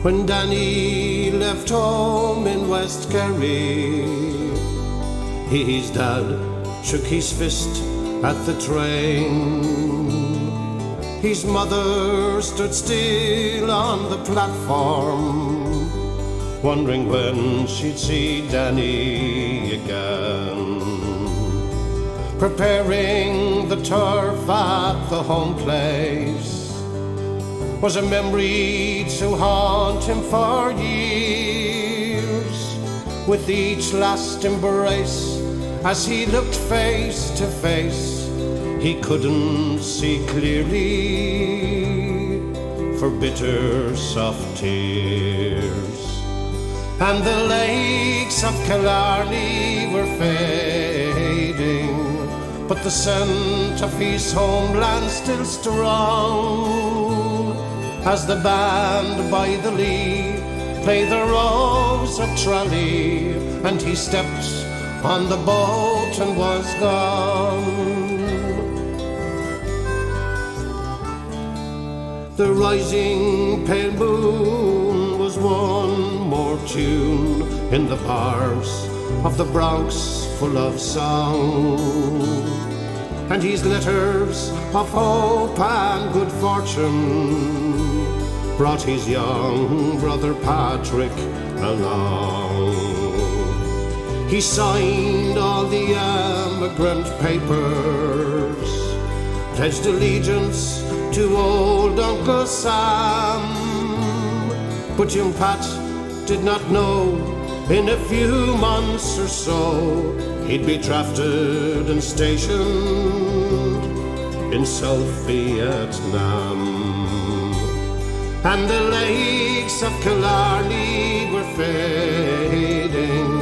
When Danny left home in West Kerry, his dad shook his fist at the train. His mother stood still on the platform, wondering when she'd see Danny again. Preparing the turf at the home place was a memory to haunt him for years. With each last embrace, as he looked face to face, he couldn't see clearly for bitter soft tears. And the lakes of Killarney were fading, but the scent of his homeland still strong, as the band by the lea played the Rose of Tralee, and he stepped on the boat and was gone. The rising pale moon was one more tune in the bars of the Bronx full of song, and his letters of hope and good fortune brought his young brother Patrick along. He signed all the emigrant papers, pledged allegiance to old Uncle Sam, but young Pat did not know in a few months or so he'd be drafted and stationed in South Vietnam. And the lakes of Killarney were fading,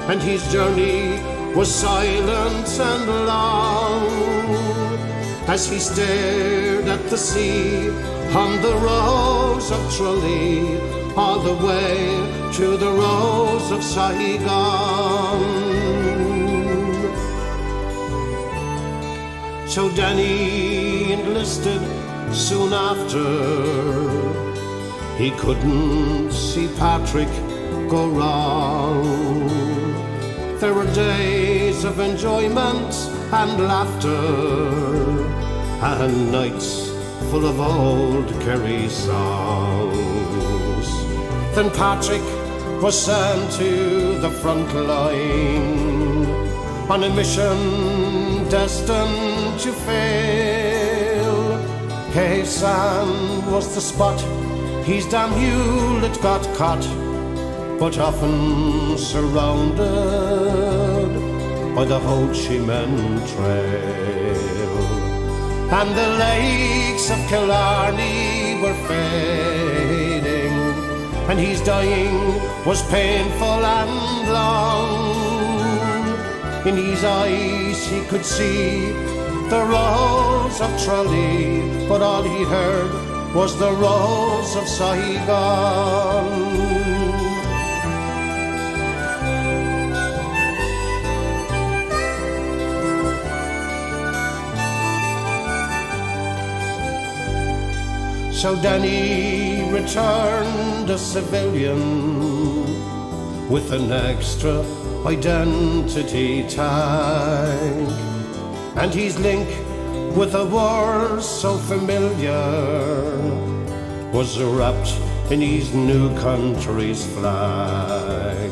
and his journey was silent and long, as he stared at the sea on the Rose of Tralee, all the way to the Rose of Saigon. So Danny enlisted soon after. He couldn't see Patrick go wrong. There were days of enjoyment and laughter, and nights full of old Kerry songs. Then Patrick was sent to the front line on a mission destined to fail. Saigon was the spot his damn Hewlett got caught, but often surrounded by the Ho Chi Minh Trail. And the lakes of Killarney were fading, and his dying was painful and long. In his eyes he could see the Rose of Tralee, but all he heard was the Rose of Saigon. So Danny returned a civilian with an extra identity tag, and his link with a world so familiar was wrapped in his new country's flag.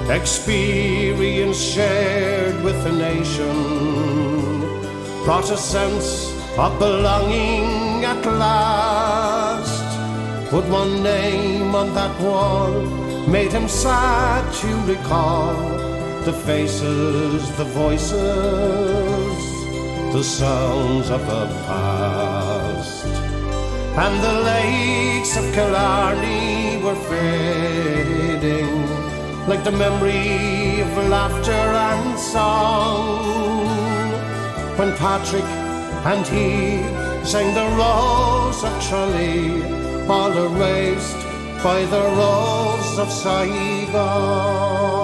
Experience shared with the nation brought a sense of belonging at last. But one name on that wall made him sad to recall the faces, the voices, the sounds of the past. And the lakes of Killarney were fading, like the memory of laughter and song, when Patrick and he sang the Rose of Tralee, all erased by the Rose of Saigon.